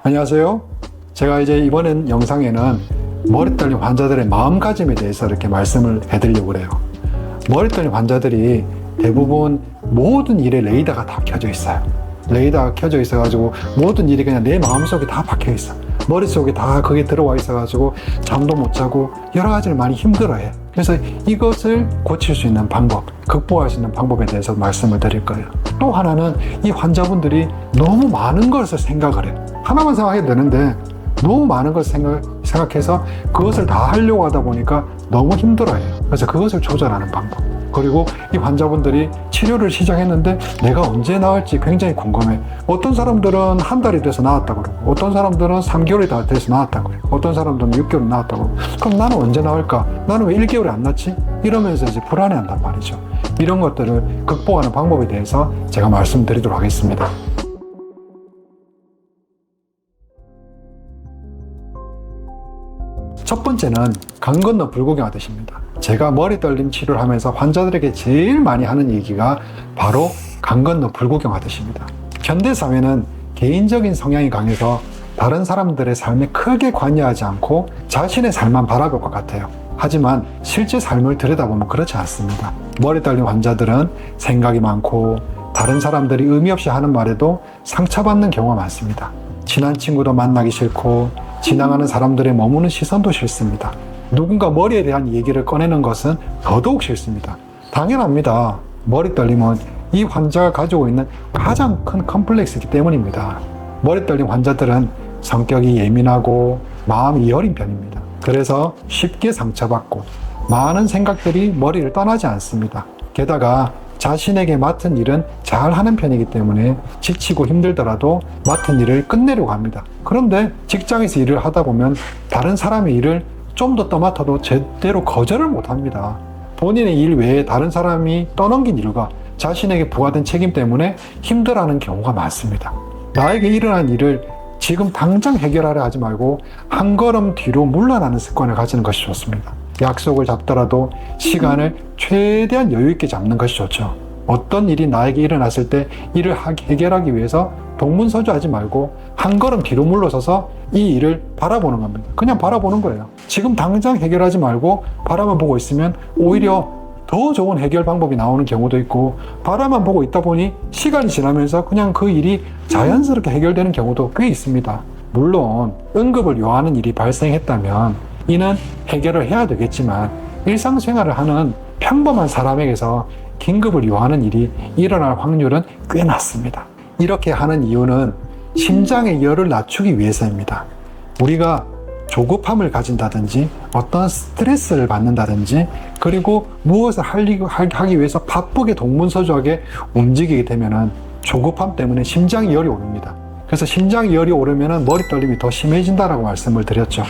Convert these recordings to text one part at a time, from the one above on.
안녕하세요. 제가 이제 이번엔 영상에는 머리 떨림 환자들의 마음가짐에 대해서 이렇게 말씀을 해드리려고 그래요. 머리 떨림 환자들이 대부분 모든 일에 레이더가 다 켜져 있어요. 레이더가 켜져 있어가지고 모든 일이 그냥 내 마음속에 다 박혀 있어. 머릿속에 다 그게 들어와 있어가지고 잠도 못 자고 여러 가지를 많이 힘들어해. 그래서 이것을 고칠 수 있는 방법, 극복할 수 있는 방법에 대해서 말씀을 드릴 거예요. 또 하나는 이 환자분들이 너무 많은 것을 생각을 해요. 하나만 생각해도 되는데 너무 많은 것을 생각해서 그것을 다 하려고 하다 보니까 너무 힘들어해요. 그래서 그것을 조절하는 방법. 그리고 이 환자분들이 치료를 시작했는데 내가 언제 나을지 굉장히 궁금해. 어떤 사람들은 한 달이 돼서 나았다고 그러고, 어떤 사람들은 3개월이 다 돼서 나았다고 그래요. 어떤 사람들은 6개월 나았다고 그러고. 그럼 나는 언제 나을까? 나는 왜 1개월에 안 낫지? 이러면서 이제 불안해한단 말이죠. 이런 것들을 극복하는 방법에 대해서 제가 말씀드리도록 하겠습니다. 첫 번째는 강 건너 불구경하듯입니다. 제가 머리 떨림 치료를 하면서 환자들에게 제일 많이 하는 얘기가 바로 강 건너 불구경하듯입니다. 현대사회는 개인적인 성향이 강해서 다른 사람들의 삶에 크게 관여하지 않고 자신의 삶만 바라볼 것 같아요. 하지만 실제 삶을 들여다보면 그렇지 않습니다. 머리 떨림 환자들은 생각이 많고 다른 사람들이 의미 없이 하는 말에도 상처받는 경우가 많습니다. 친한 친구도 만나기 싫고 지나가는 사람들의 머무는 시선도 싫습니다. 누군가 머리에 대한 얘기를 꺼내는 것은 더더욱 싫습니다. 당연합니다. 머리 떨림은 이 환자가 가지고 있는 가장 큰 컴플렉스이기 때문입니다. 머리 떨림 환자들은 성격이 예민하고 마음이 여린 편입니다. 그래서 쉽게 상처받고 많은 생각들이 머리를 떠나지 않습니다. 게다가 자신에게 맡은 일은 잘 하는 편이기 때문에 지치고 힘들더라도 맡은 일을 끝내려고 합니다. 그런데 직장에서 일을 하다 보면 다른 사람의 일을 좀 더 떠맡아도 제대로 거절을 못 합니다. 본인의 일 외에 다른 사람이 떠넘긴 일과 자신에게 부과된 책임 때문에 힘들어하는 경우가 많습니다. 나에게 일어난 일을 지금 당장 해결하려 하지 말고 한 걸음 뒤로 물러나는 습관을 가지는 것이 좋습니다. 약속을 잡더라도 시간을 최대한 여유 있게 잡는 것이 좋죠. 어떤 일이 나에게 일어났을 때 이를 해결하기 위해서 동문서주하지 말고 한 걸음 뒤로 물러서서 이 일을 바라보는 겁니다. 그냥 바라보는 거예요. 지금 당장 해결하지 말고 바라만 보고 있으면 오히려 더 좋은 해결 방법이 나오는 경우도 있고, 바라만 보고 있다 보니 시간이 지나면서 그냥 그 일이 자연스럽게 해결되는 경우도 꽤 있습니다. 물론 응급을 요하는 일이 발생했다면 이는 해결을 해야 되겠지만 일상생활을 하는 평범한 사람에게서 긴급을 요하는 일이 일어날 확률은 꽤 낮습니다. 이렇게 하는 이유는 심장의 열을 낮추기 위해서입니다. 우리가 조급함을 가진다든지 어떤 스트레스를 받는다든지 그리고 무엇을 하기 위해서 바쁘게 동문서주하게 움직이게 되면 조급함 때문에 심장이 열이 오릅니다. 그래서 심장이 열이 오르면 머리 떨림이 더 심해진다라고 말씀을 드렸죠.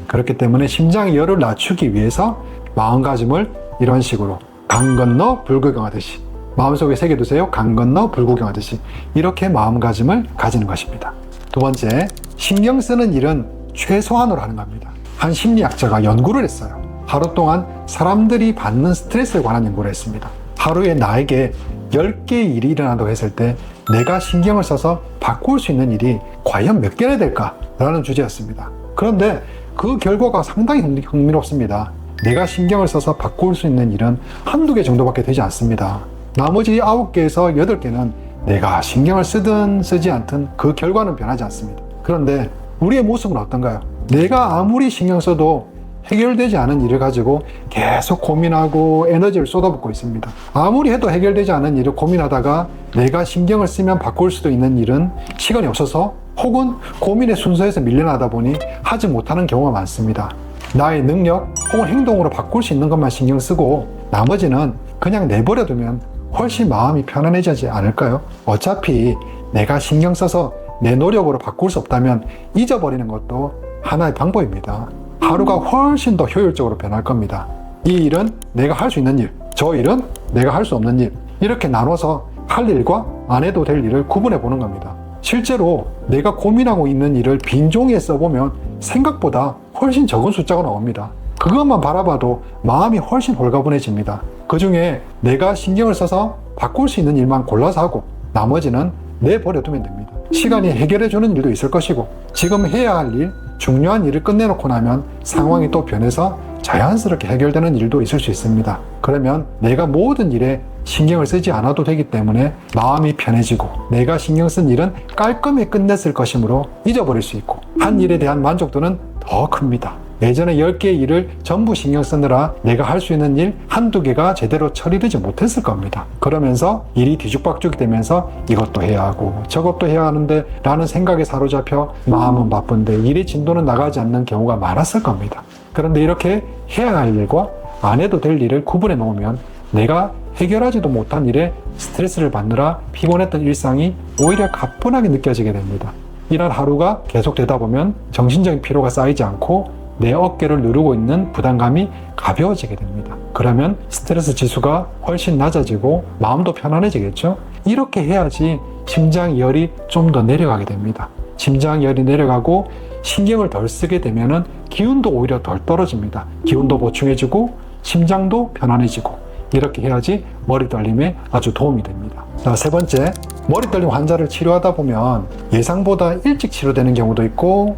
그렇기 때문에 심장의 열을 낮추기 위해서 마음가짐을 이런 식으로 강 건너 불구경하듯이 마음속에 새겨두세요. 강 건너 불구경하듯이 이렇게 마음가짐을 가지는 것입니다. 두 번째, 신경 쓰는 일은 최소한으로 하는 겁니다. 한 심리학자가 연구를 했어요. 하루 동안 사람들이 받는 스트레스에 관한 연구를 했습니다. 하루에 나에게 10개의 일이 일어난다고 했을 때 내가 신경을 써서 바꿀 수 있는 일이 과연 몇 개나 될까라는 주제였습니다. 그런데 그 결과가 상당히 흥미롭습니다. 내가 신경을 써서 바꿀 수 있는 일은 한두 개 정도밖에 되지 않습니다. 나머지 9개에서 8개는 내가 신경을 쓰든 쓰지 않든 그 결과는 변하지 않습니다. 그런데 우리의 모습은 어떤가요? 내가 아무리 신경 써도 해결되지 않은 일을 가지고 계속 고민하고 에너지를 쏟아붓고 있습니다. 아무리 해도 해결되지 않은 일을 고민하다가 내가 신경을 쓰면 바꿀 수도 있는 일은 시간이 없어서 혹은 고민의 순서에서 밀려나다 보니 하지 못하는 경우가 많습니다. 나의 능력 혹은 행동으로 바꿀 수 있는 것만 신경 쓰고 나머지는 그냥 내버려두면 훨씬 마음이 편안해지지 않을까요? 어차피 내가 신경 써서 내 노력으로 바꿀 수 없다면 잊어버리는 것도 하나의 방법입니다. 하루가 훨씬 더 효율적으로 변할 겁니다. 이 일은 내가 할 수 있는 일, 저 일은 내가 할 수 없는 일, 이렇게 나눠서 할 일과 안 해도 될 일을 구분해 보는 겁니다. 실제로 내가 고민하고 있는 일을 빈 종이에 써보면 생각보다 훨씬 적은 숫자가 나옵니다. 그것만 바라봐도 마음이 훨씬 홀가분해집니다. 그 중에 내가 신경을 써서 바꿀 수 있는 일만 골라서 하고 나머지는 내버려두면 됩니다. 시간이 해결해주는 일도 있을 것이고 지금 해야 할 일, 중요한 일을 끝내놓고 나면 상황이 또 변해서 자연스럽게 해결되는 일도 있을 수 있습니다. 그러면 내가 모든 일에 신경을 쓰지 않아도 되기 때문에 마음이 편해지고 내가 신경 쓴 일은 깔끔히 끝냈을 것이므로 잊어버릴 수 있고 한 일에 대한 만족도는 더 큽니다. 예전에 10개의 일을 전부 신경 쓰느라 내가 할 수 있는 일 한두 개가 제대로 처리되지 못했을 겁니다. 그러면서 일이 뒤죽박죽이 되면서 이것도 해야 하고 저것도 해야 하는데 라는 생각에 사로잡혀 마음은 바쁜데 일의 진도는 나가지 않는 경우가 많았을 겁니다. 그런데 이렇게 해야 할 일과 안 해도 될 일을 구분해 놓으면 내가 해결하지도 못한 일에 스트레스를 받느라 피곤했던 일상이 오히려 가뿐하게 느껴지게 됩니다. 이런 하루가 계속되다 보면 정신적인 피로가 쌓이지 않고 내 어깨를 누르고 있는 부담감이 가벼워지게 됩니다. 그러면 스트레스 지수가 훨씬 낮아지고 마음도 편안해지겠죠? 이렇게 해야지 심장열이 좀 더 내려가게 됩니다. 심장열이 내려가고 신경을 덜 쓰게 되면은 기운도 오히려 덜 떨어집니다. 기운도 보충해지고 심장도 편안해지고 이렇게 해야지 머리 떨림에 아주 도움이 됩니다. 자, 세 번째, 머리 떨림 환자를 치료하다 보면 예상보다 일찍 치료되는 경우도 있고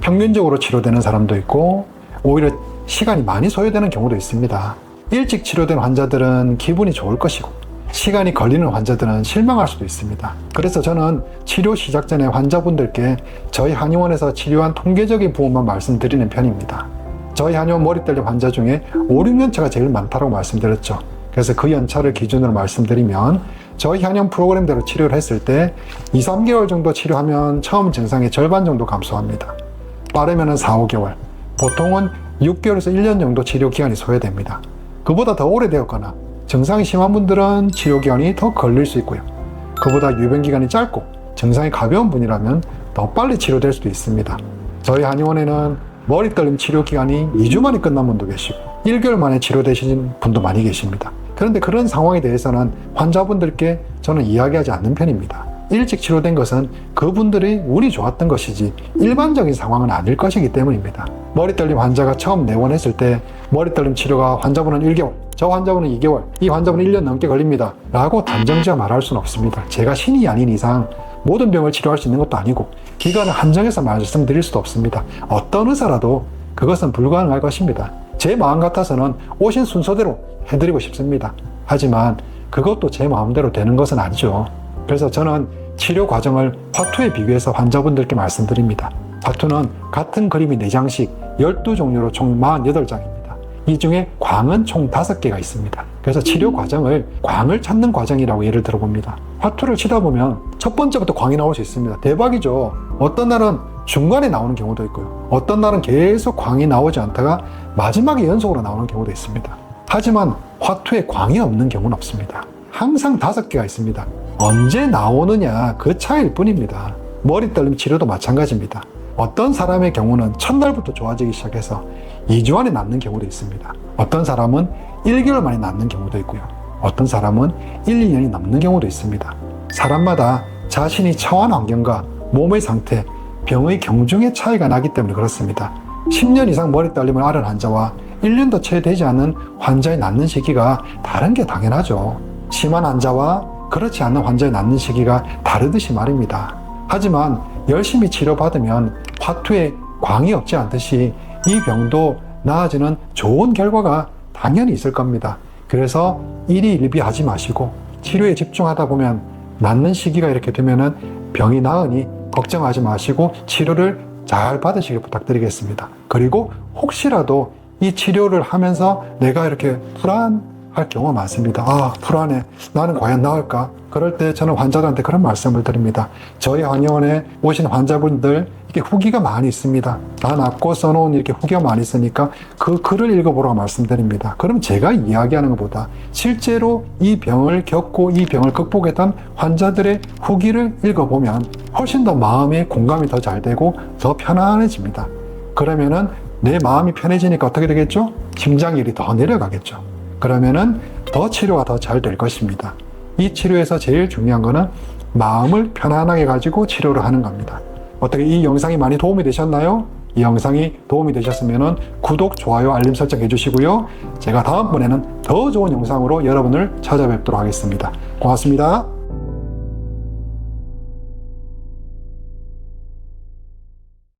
평균적으로 치료되는 사람도 있고 오히려 시간이 많이 소요되는 경우도 있습니다. 일찍 치료된 환자들은 기분이 좋을 것이고 시간이 걸리는 환자들은 실망할 수도 있습니다. 그래서 저는 치료 시작 전에 환자분들께 저희 한의원에서 치료한 통계적인 부분만 말씀드리는 편입니다. 저희 한의원 머리 떨림 환자 중에 5, 6년차가 제일 많다고 말씀드렸죠. 그래서 그 연차를 기준으로 말씀드리면 저희 한의원 프로그램대로 치료를 했을 때 2, 3개월 정도 치료하면 처음 증상의 절반 정도 감소합니다. 빠르면 4, 5개월, 보통은 6개월에서 1년 정도 치료 기간이 소요됩니다. 그보다 더 오래되었거나 증상이 심한 분들은 치료 기간이 더 걸릴 수 있고요. 그보다 유병 기간이 짧고 증상이 가벼운 분이라면 더 빨리 치료될 수도 있습니다. 저희 한의원에는 머리 떨림 치료 기간이 2주 만에 끝난 분도 계시고 1개월 만에 치료되신 분도 많이 계십니다. 그런데 그런 상황에 대해서는 환자분들께 저는 이야기하지 않는 편입니다. 일찍 치료된 것은 그분들이 운이 좋았던 것이지 일반적인 상황은 아닐 것이기 때문입니다. 머리 떨림 환자가 처음 내원했을 때 머리 떨림 치료가 환자분은 1개월, 저 환자분은 2개월, 이 환자분은 1년 넘게 걸립니다 라고 단정지어 말할 수는 없습니다. 제가 신이 아닌 이상 모든 병을 치료할 수 있는 것도 아니고 기간을 한정해서 말씀드릴 수도 없습니다. 어떤 의사라도 그것은 불가능할 것입니다. 제 마음 같아서는 오신 순서대로 해드리고 싶습니다. 하지만 그것도 제 마음대로 되는 것은 아니죠. 그래서 저는 치료 과정을 화투에 비교해서 환자분들께 말씀드립니다. 화투는 같은 그림이 4장씩 12종류로 총 48장입니다. 이 중에 광은 총 5개가 있습니다. 그래서 치료 과정을 광을 찾는 과정이라고 예를 들어봅니다. 화투를 치다 보면 첫 번째부터 광이 나올 수 있습니다. 대박이죠. 어떤 날은 중간에 나오는 경우도 있고요. 어떤 날은 계속 광이 나오지 않다가 마지막에 연속으로 나오는 경우도 있습니다. 하지만 화투에 광이 없는 경우는 없습니다. 항상 5개가 있습니다. 언제 나오느냐 그 차이일 뿐입니다. 머리 떨림 치료도 마찬가지입니다. 어떤 사람의 경우는 첫날부터 좋아지기 시작해서 2주 안에 낫는 경우도 있습니다. 어떤 사람은 1개월 만에 낫는 경우도 있고요. 어떤 사람은 1, 2년이 넘는 경우도 있습니다. 사람마다 자신이 처한 환경과 몸의 상태, 병의 경중의 차이가 나기 때문에 그렇습니다. 10년 이상 머리 떨림을 앓은 환자와 1년도 채 되지 않은 환자의 낫는 시기가 다른 게 당연하죠. 심한 환자와 그렇지 않은 환자의 낫는 시기가 다르듯이 말입니다. 하지만 열심히 치료받으면 화투에 광이 없지 않듯이 이 병도 나아지는 좋은 결과가 당연히 있을 겁니다. 그래서 일희일비하지 마시고 치료에 집중하다 보면 낫는 시기가 이렇게 되면은 병이 나으니 걱정하지 마시고 치료를 잘 받으시길 부탁드리겠습니다. 그리고 혹시라도 이 치료를 하면서 내가 이렇게 불안할 경우가 많습니다. 아, 불안해. 나는 과연 나을까? 그럴 때 저는 환자들한테 그런 말씀을 드립니다. 저희 한의원에 오신 환자분들 이렇게 후기가 많이 있습니다. 다 낫고 써놓은 이렇게 후기가 많이 있으니까 그 글을 읽어보라고 말씀드립니다. 그럼 제가 이야기하는 것보다 실제로 이 병을 겪고 이 병을 극복했던 환자들의 후기를 읽어보면 훨씬 더 마음의 공감이 더 잘 되고 더 편안해집니다. 그러면은 내 마음이 편해지니까 어떻게 되겠죠? 심장일이 더 내려가겠죠. 그러면은 더 치료가 더 잘 될 것입니다. 이 치료에서 제일 중요한 거는 마음을 편안하게 가지고 치료를 하는 겁니다. 어떻게 이 영상이 많이 도움이 되셨나요? 이 영상이 도움이 되셨으면 구독, 좋아요, 알림 설정 해주시고요. 제가 다음번에는 더 좋은 영상으로 여러분을 찾아뵙도록 하겠습니다. 고맙습니다.